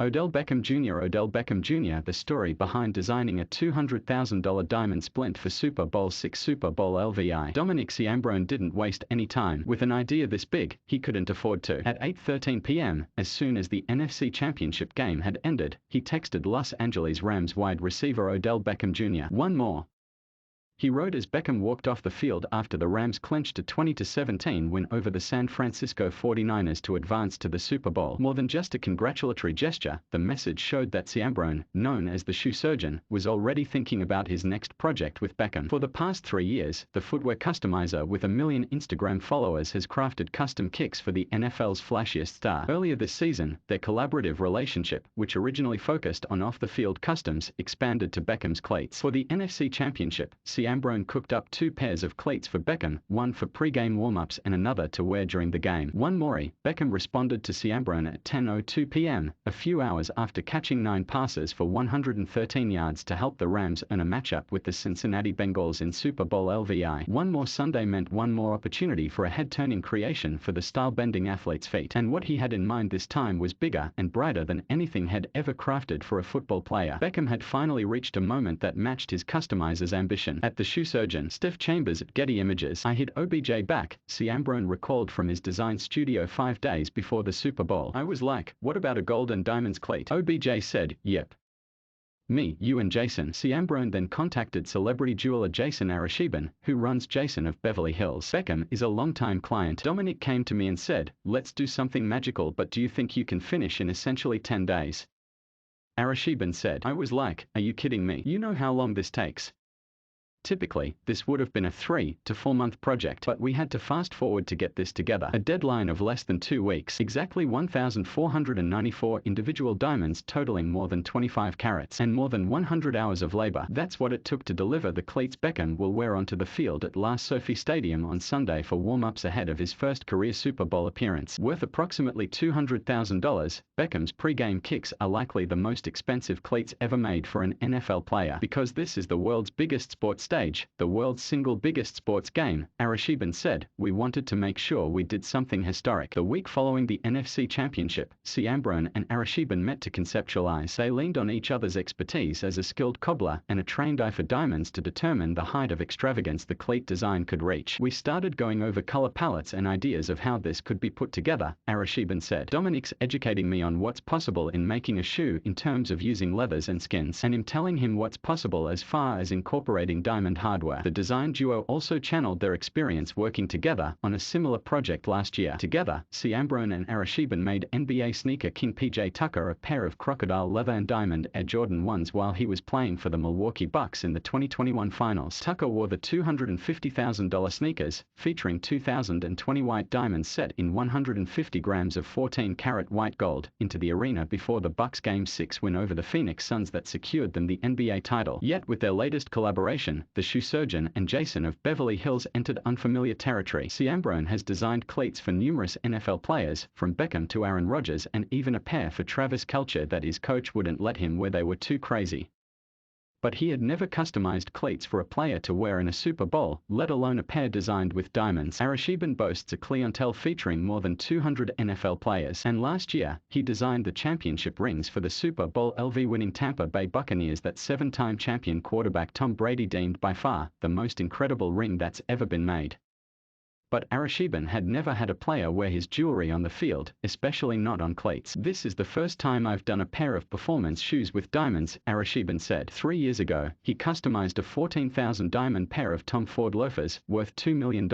Odell Beckham Jr. Odell Beckham Jr. The story behind designing a $200,000 diamond splint for Super Bowl VI Super Bowl LVI. Dominic Ciambrone didn't waste any time. With an idea this big, he couldn't afford to. At 8:13 p.m., as soon as the NFC Championship game had ended, he texted Los Angeles Rams wide receiver Odell Beckham Jr. "One more," he wrote as Beckham walked off the field after the Rams clinched a 20-17 win over the San Francisco 49ers to advance to the Super Bowl. More than just a congratulatory gesture, the message showed that Ciambrone, known as the shoe surgeon, was already thinking about his next project with Beckham. For the past 3 years, the footwear customizer with 1 million Instagram followers has crafted custom kicks for the NFL's flashiest star. Earlier this season, their collaborative relationship, which originally focused on off-the-field customs, expanded to Beckham's cleats. For the NFC Championship, Ciambrone cooked up 2 pairs of cleats for Beckham, one for pre-game warm-ups and another to wear during the game. One more. Beckham responded to Ciambrone at 10:02 p.m., a few hours after catching 9 passes for 113 yards to help the Rams earn a matchup with the Cincinnati Bengals in Super Bowl LVI. One more Sunday meant one more opportunity for a head-turning creation for the style-bending athlete's feet. And what he had in mind this time was bigger and brighter than anything had ever crafted for a football player. Beckham had finally reached a moment that matched his customizer's ambition. At the shoe surgeon Steph Chambers at Getty Images, "I hit OBJ back," Ciambrone recalled from his design studio 5 days before the Super Bowl. "I was like, what about a gold and diamonds cleat?" OBJ said, "Yep. Me, you and Jason." Ciambrone then contacted celebrity jeweler Jason Arasheben, who runs Jason of Beverly Hills. "Beckham is a longtime client. Dominic came to me and said, let's do something magical, but do you think you can finish in essentially 10 days? Arasheben said, "I was like, are you kidding me? You know how long this takes. Typically, this would have been a 3 to 4 month project, but we had to fast forward to get this together. A deadline of less than 2 weeks. Exactly 1,494 individual diamonds totaling more than 25 carats, and more than 100 hours of labor. That's what it took to deliver the cleats Beckham will wear onto the field at SoFi Stadium on Sunday for warm-ups ahead of his first career Super Bowl appearance." Worth approximately $200,000, Beckham's pre-game kicks are likely the most expensive cleats ever made for an NFL player. Because this is the world's biggest sports stage, the world's single biggest sports game, Arasheben said, "We wanted to make sure we did something historic." The week following the NFC Championship, Ciambrone and Arasheben met to conceptualize. They leaned on each other's expertise as a skilled cobbler and a trained eye for diamonds to determine the height of extravagance the cleat design could reach. "We started going over color palettes and ideas of how this could be put together," Arasheben said. "Dominic's educating me on what's possible in making a shoe in terms of using leathers and skins, and I'm telling him what's possible as far as incorporating diamond hardware." The design duo also channeled their experience working together on a similar project last year. Together, Ciambrone and Arasheben made NBA sneaker king PJ Tucker a pair of crocodile leather and diamond Air Jordan 1s while he was playing for the Milwaukee Bucks in the 2021 finals. Tucker wore the $250,000 sneakers, featuring 2020 white diamonds set in 150 grams of 14-karat white gold, into the arena before the Bucks' Game 6 win over the Phoenix Suns that secured them the NBA title. Yet with their latest collaboration, the shoe surgeon and Jason of Beverly Hills entered unfamiliar territory. Ciambrone has designed cleats for numerous NFL players, from Beckham to Aaron Rodgers, and even a pair for Travis Kelce that his coach wouldn't let him wear. They were too crazy. But he had never customized cleats for a player to wear in a Super Bowl, let alone a pair designed with diamonds. Arasheben boasts a clientele featuring more than 200 NFL players, and last year, he designed the championship rings for the Super Bowl LV winning Tampa Bay Buccaneers that 7-time champion quarterback Tom Brady deemed by far the most incredible ring that's ever been made. But Arasheben had never had a player wear his jewelry on the field, especially not on cleats. "This is the first time I've done a pair of performance shoes with diamonds," Arasheben said. 3 years ago, he customized a 14,000 diamond pair of Tom Ford loafers, worth $2 million,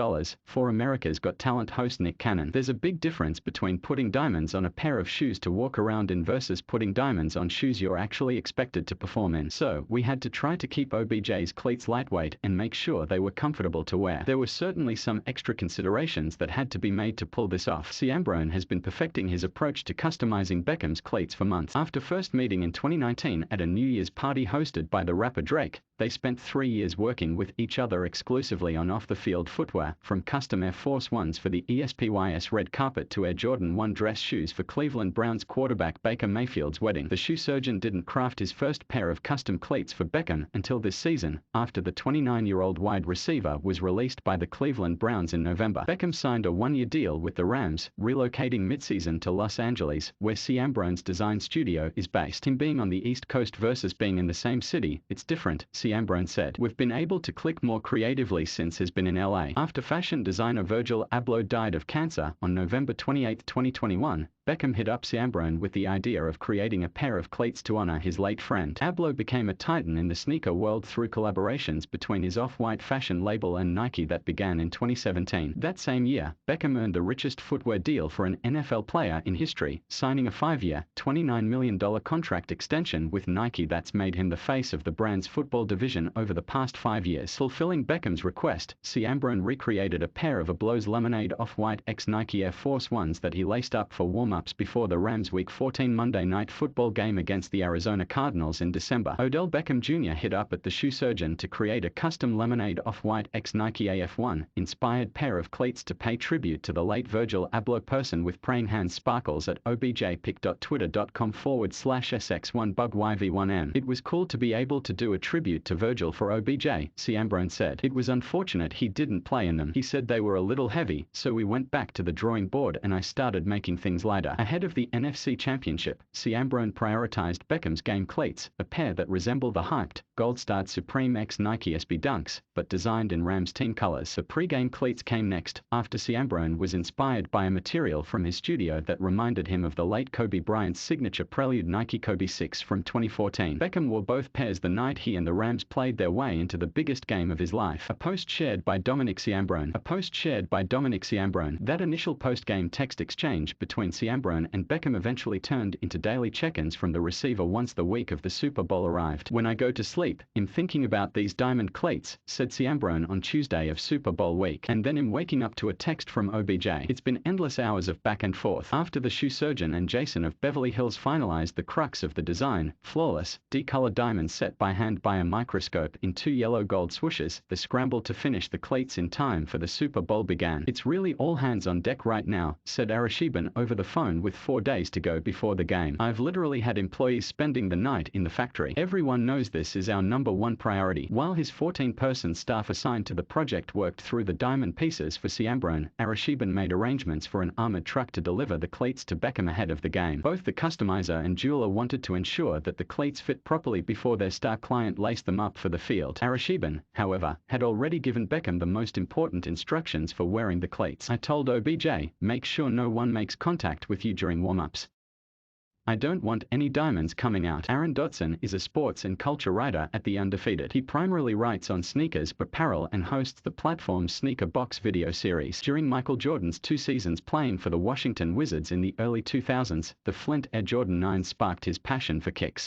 for America's Got Talent host Nick Cannon. "There's a big difference between putting diamonds on a pair of shoes to walk around in versus putting diamonds on shoes you're actually expected to perform in. So, we had to try to keep OBJ's cleats lightweight and make sure they were comfortable to wear. There were certainly some extra considerations that had to be made to pull this off." Ciambrone has been perfecting his approach to customizing Beckham's cleats for months. After first meeting in 2019 at a New Year's party hosted by the rapper Drake, They spent 3 years working with each other exclusively on off-the-field footwear, from custom Air Force Ones for the ESPYS red carpet to Air Jordan 1 dress shoes for Cleveland Browns quarterback Baker Mayfield's wedding. The shoe surgeon didn't craft his first pair of custom cleats for Beckham until this season, after the 29-year-old wide receiver was released by the Cleveland Browns in November. Beckham signed a 1-year deal with the Rams, relocating midseason to Los Angeles, where Ciambrone's design studio is based. Him being on the East Coast versus being in the same city, it's different, Ciambrone said. We've been able to click more creatively since he's been in LA. After fashion designer Virgil Abloh died of cancer on November 28, 2021, Beckham hit up Ciambrone with the idea of creating a pair of cleats to honor his late friend. Abloh became a titan in the sneaker world through collaborations between his off-white fashion label and Nike that began in 2017. That same year, Beckham earned the richest footwear deal for an NFL player in history, signing a 5-year, $29 million contract extension with Nike that's made him the face of the brand's football division over the past 5 years. Fulfilling Beckham's request, Ciambrone recreated a pair of Ablow's lemonade off-white Nike Air Force Ones that he laced up for warm-ups before the Rams' Week 14 Monday Night Football game against the Arizona Cardinals in December. Odell Beckham Jr. hit up at the shoe surgeon to create a custom lemonade off-white Nike AF1 inspired pair of cleats to pay tribute to the late Virgil Abloh. Person with praying hands sparkles at objpic.twitter.com/sx1bug1m. It was cool to be able to do a tribute to Virgil for OBJ, Ciambrone said. It was unfortunate he didn't play in them. He said they were a little heavy, so we went back to the drawing board and I started making things lighter. Ahead of the NFC Championship, Ciambrone prioritized Beckham's game cleats, a pair that resemble the hyped, gold-starred Supreme X Nike SB Dunks, but designed in Rams team colors. The pre-game cleats came next, after Ciambrone was inspired by a material from his studio that reminded him of the late Kobe Bryant's signature Prelude Nike Kobe 6 from 2014. Beckham wore both pairs the night he and the Rams played their way into the biggest game of his life. A post shared by Dominic Ciambrone. That initial post-game text exchange between Ciambrone and Beckham eventually turned into daily check-ins from the receiver once the week of the Super Bowl arrived. When I go to sleep, I'm thinking about these diamond cleats, said Ciambrone on Tuesday of Super Bowl week, and then I'm waking up to a text from OBJ. It's been endless hours of back and forth. After the shoe surgeon and Jason of Beverly Hills finalized the crux of the design, flawless, D-colored diamonds set by hand by a microscope in 2 yellow-gold swooshes, the scramble to finish the cleats in time for the Super Bowl began. It's really all hands on deck right now, said Arasheben over the phone with 4 days to go before the game. I've literally had employees spending the night in the factory. Everyone knows this is our #1 priority. While his 14-person staff assigned to the project worked through the diamond pieces for Ciambrone, Arasheben made arrangements for an armored truck to deliver the cleats to Beckham ahead of the game. Both the customizer and jeweler wanted to ensure that the cleats fit properly before their star client laced them up for the field. Arasheben, however, had already given Beckham the most important instructions for wearing the cleats. I told OBJ, make sure no one makes contact with you during warm-ups. I don't want any diamonds coming out. Aaron Dotson is a sports and culture writer at The Undefeated. He primarily writes on sneakers, apparel, and hosts the platform's Sneaker Box video series. During Michael Jordan's 2 seasons playing for the Washington Wizards in the early 2000s, the Flint Air Jordan 9 sparked his passion for kicks.